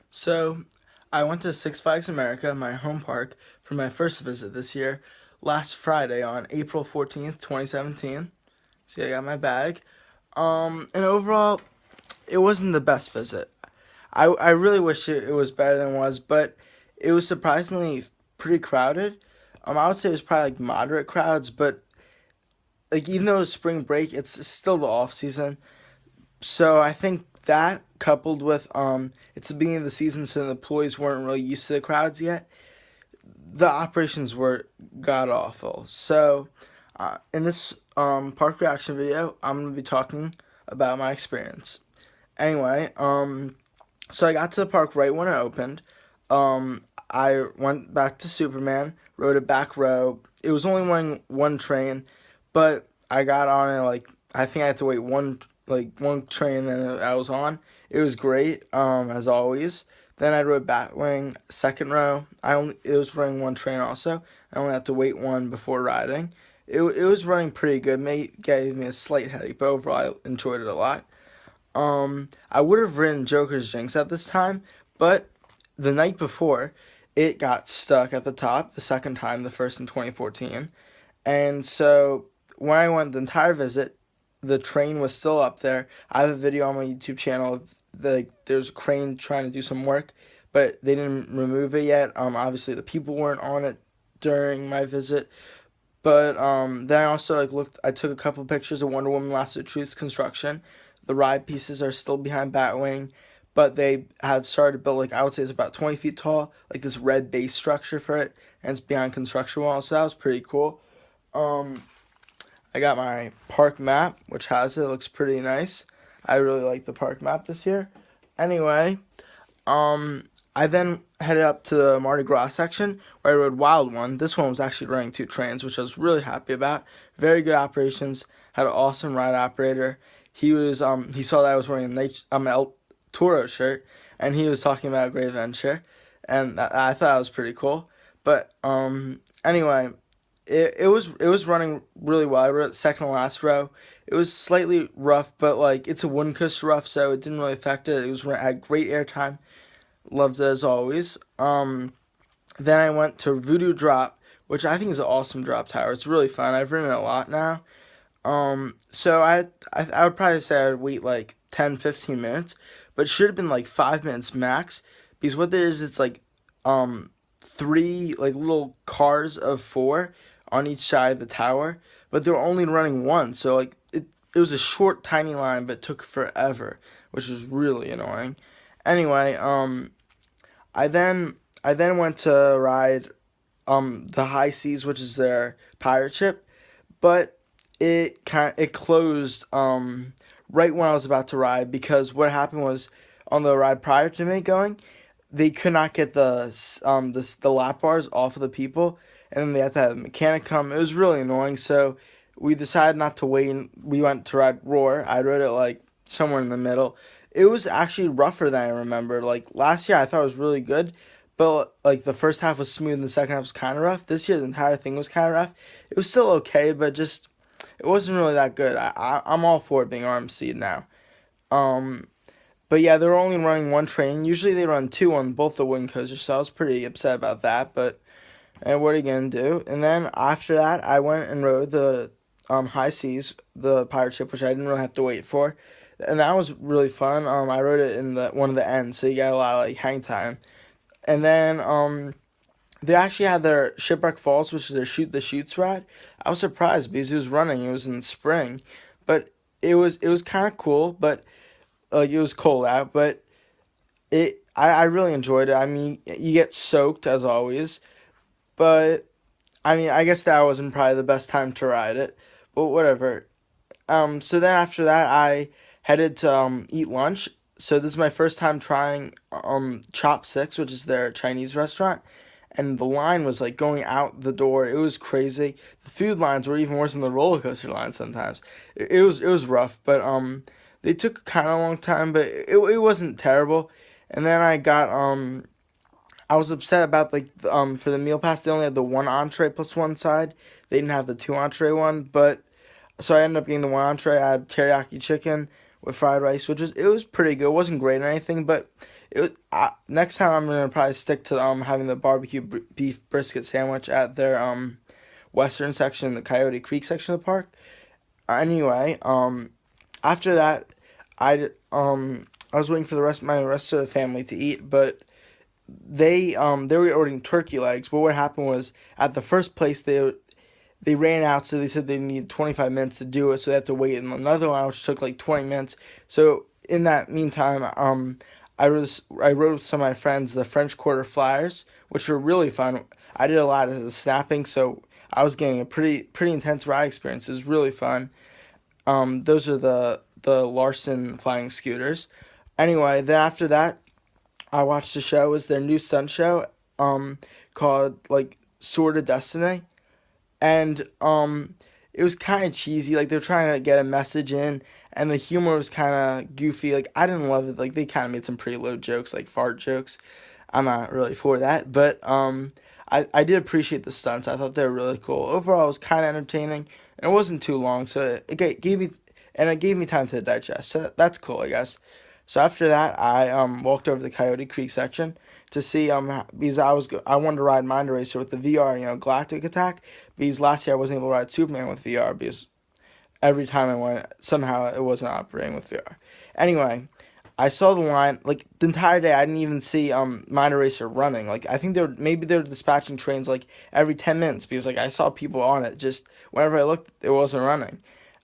So, I went to Six Flags America, my home park, for my first visit this year, last Friday on April 14th, 2017. See, I got my bag. And overall, it wasn't the best visit. I really wish it was better than it was, but it was surprisingly pretty crowded. I would say it was probably like moderate crowds, but like even though it's spring break, it's still the off season. So I think that coupled with it's the beginning of the season, so the employees weren't really used to the crowds yet. The operations were god awful. So in this park reaction video, I'm gonna be talking about my experience. Anyway, so I got to the park right when it opened. I went back to Superman, rode a back row. It was only one train, but I got on it like I think I had to wait one train and I was on. It was great, as always. Then I rode Batwing second row. It was running one train also. I only had to wait one before riding. It was running pretty good. Gave me a slight headache, but overall I enjoyed it a lot. I would have ridden Joker's Jinx at this time, but the night before, it got stuck at the top the second time, the first in 2014. And so when I went the entire visit, the train was still up there. I have a video on my YouTube channel of there's a crane trying to do some work, but they didn't remove it yet. Obviously the people weren't on it during my visit. But then I also I took a couple pictures of Wonder Woman Last of the Truth's construction. The ride pieces are still behind Batwing, but they have started to build I would say it's about 20 feet tall, like this red base structure for it, and it's behind construction wall. So that was pretty cool. Um, I got my park map, which has it. It looks pretty nice. I really like the park map this year. Anyway, I then headed up to the Mardi Gras section where I rode Wild One. This one was actually running two trains, which I was really happy about. Very good operations. Had an awesome ride operator. He saw that I was wearing a El Toro shirt, and he was talking about a great adventure, and I thought that was pretty cool. But anyway, it was running really well. I rode second to last row. It was slightly rough, but it's a wooden cushion rough, so it didn't really affect it. Had great airtime. Loved it as always. Then I went to Voodoo Drop, which I think is an awesome drop tower. It's really fun. I've ridden it a lot now. So I would probably say I'd wait like 10, 15 minutes, but it should have been like 5 minutes max, because what there is, it's three little cars of four on each side of the tower, but they were only running one, so it was a short, tiny line, but it took forever, which was really annoying. Anyway, I then went to ride the High Seas, which is their pirate ship, but it closed right when I was about to ride, because what happened was on the ride prior to me going, they could not get the lap bars off of the people, and then they had to have a mechanic come. It was really annoying, so we decided not to wait, and we went to ride Roar. I rode it somewhere in the middle. It was actually rougher than I remember. Last year, I thought it was really good, but the first half was smooth and the second half was kind of rough. This year, the entire thing was kind of rough. It was still okay, but just it wasn't really that good. I'm all for it being RMC'd now. Um, but yeah, they're only running one train. Usually they run two on both the wooden coasters, so I was pretty upset about that. But and what are you gonna do? And then after that, I went and rode the High Seas, the pirate ship, which I didn't really have to wait for, and that was really fun. I rode it in the one of the ends, so you got a lot of hang time. And then they actually had their Shipwreck Falls, which is their shoot the shoots ride. I was surprised because it was running. It was in spring, but it was kind of cool. But it was cold out, but I really enjoyed it. I mean, you get soaked as always, but I mean, I guess that wasn't probably the best time to ride it, but whatever. So then after that, I headed to eat lunch. So this is my first time trying Chopsticks, which is their Chinese restaurant, and the line was going out the door. It was crazy. The food lines were even worse than the roller coaster lines sometimes. It was rough, but they took kind of a long time, but it wasn't terrible. And then I was upset about for the meal pass, they only had the one entree plus one side. They didn't have the two entree one, but so I ended up getting the one entree. I had teriyaki chicken with fried rice, which was it was pretty good. It wasn't great or anything, but Next time I'm gonna probably stick to having the barbecue beef brisket sandwich at their western section, the Coyote Creek section of the park. Anyway, after that, I was waiting for the rest of the family to eat, but they were ordering turkey legs. But what happened was at the first place they ran out, so they said they needed 25 minutes to do it, so they had to wait in another line, which took like 20 minutes. So in that meantime, I rode with some of my friends the French Quarter Flyers, which were really fun. I did a lot of the snapping, so I was getting a pretty intense ride experience. It was really fun. Those are the Larson flying scooters. Anyway, then after that, I watched a show. It was their new stunt show, called like Sword of Destiny, and it was kind of cheesy. Like they're trying to get a message in, and the humor was kind of goofy. Like I didn't love it. Like they kind of made some pretty low jokes, like fart jokes. I'm not really for that, but I did appreciate the stunts. I thought they were really cool. Overall, it was kind of entertaining, and it wasn't too long, so it gave me time to digest. So that's cool, I guess. So after that, I walked over to the Coyote Creek section to see because I wanted to ride Mind Racer with the VR, Galactic Attack. Because last year I wasn't able to ride Superman with VR because every time I went, somehow it wasn't operating with VR. Anyway, I saw the line like the entire day. I didn't even see Mind Racer running. Like I think they were dispatching trains like every 10 minutes because like I saw people on it. Just whenever I looked, it wasn't running.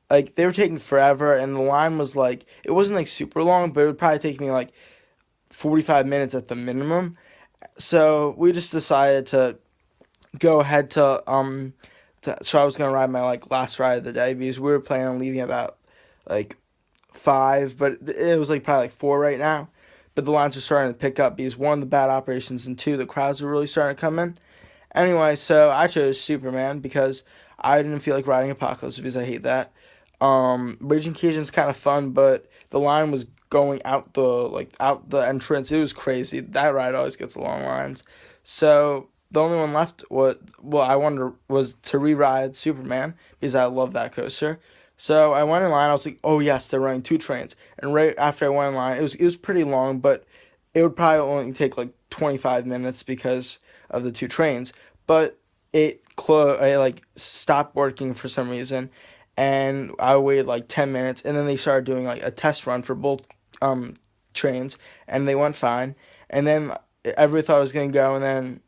Like they were taking forever, and the line was like it wasn't like super long, but it would probably take me like 45 minutes at the minimum. So we just decided to go ahead so I was gonna ride my like last ride of the day because we were planning on leaving about like 5, but it was like probably like 4 right now. But the lines were starting to pick up because one, the bad operations, and two, the crowds were really starting to come in. Anyway, so I chose Superman because I didn't feel like riding Apocalypse because I hate that. Raging Cajuns kind of fun, but the line was going out the entrance. It was crazy. That ride always gets long lines. So the only one left was to re-ride Superman because I love that coaster. So I went in line. I was like, oh yes, they're running 2 trains. And right after I went in line, it was pretty long, but it would probably only take like 25 minutes because of the 2 trains. But I like stopped working for some reason, and I waited like 10 minutes, and then they started doing like a test run for both trains, and they went fine. And then everybody thought I was gonna go, and then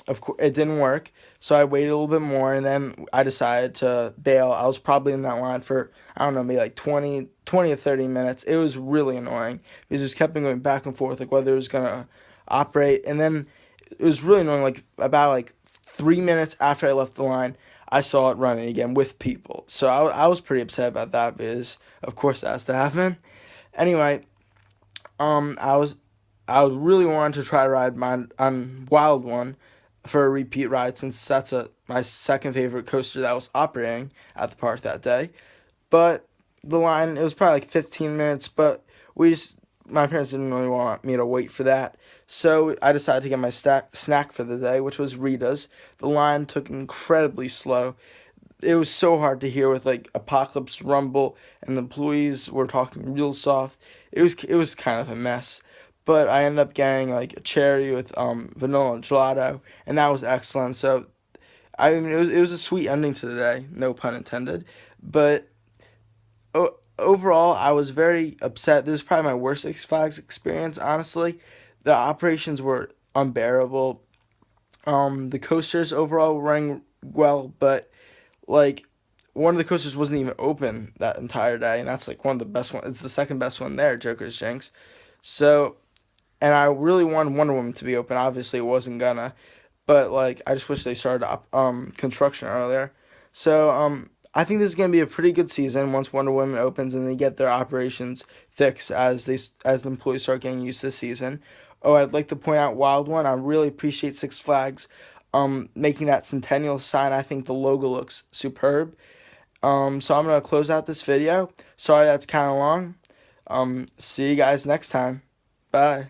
of course it didn't work. So I waited a little bit more, and then I decided to bail. I was probably in that line for I don't know, maybe like 20 or 30 minutes. It was really annoying because it was kept going back and forth, like whether it was gonna operate, and then it was really annoying. Like about like 3 minutes after I left the line, I saw it running again with people. So I was pretty upset about that because of course that has to happen. Anyway, um, I was I would really want to try to ride mine on Wild One for a repeat ride since that's my second favorite coaster that was operating at the park that day. But the line, it was probably like 15 minutes, but we just my parents didn't really want me to wait for that. So I decided to get my snack for the day, which was Rita's. The line took incredibly slow. It was so hard to hear with like Apocalypse Rumble, and the employees were talking real soft. It was kind of a mess. But I ended up getting like a cherry with vanilla and gelato, and that was excellent. So I mean, it was a sweet ending to the day, no pun intended. But overall, I was very upset. This is probably my worst Six Flags experience, honestly. The operations were unbearable. The coasters overall were running well, but like one of the coasters wasn't even open that entire day, and that's like one of the best one. It's the second best one there, Joker's Jinx. So, and I really wanted Wonder Woman to be open. Obviously, it wasn't gonna, but like I just wish they started construction earlier. So I think this is gonna be a pretty good season once Wonder Woman opens and they get their operations fixed as the employees start getting used to the season. Oh, I'd like to point out Wild One. I really appreciate Six Flags making that Centennial sign. I think the logo looks superb. So I'm gonna close out this video. Sorry that's kind of long. See you guys next time. Bye.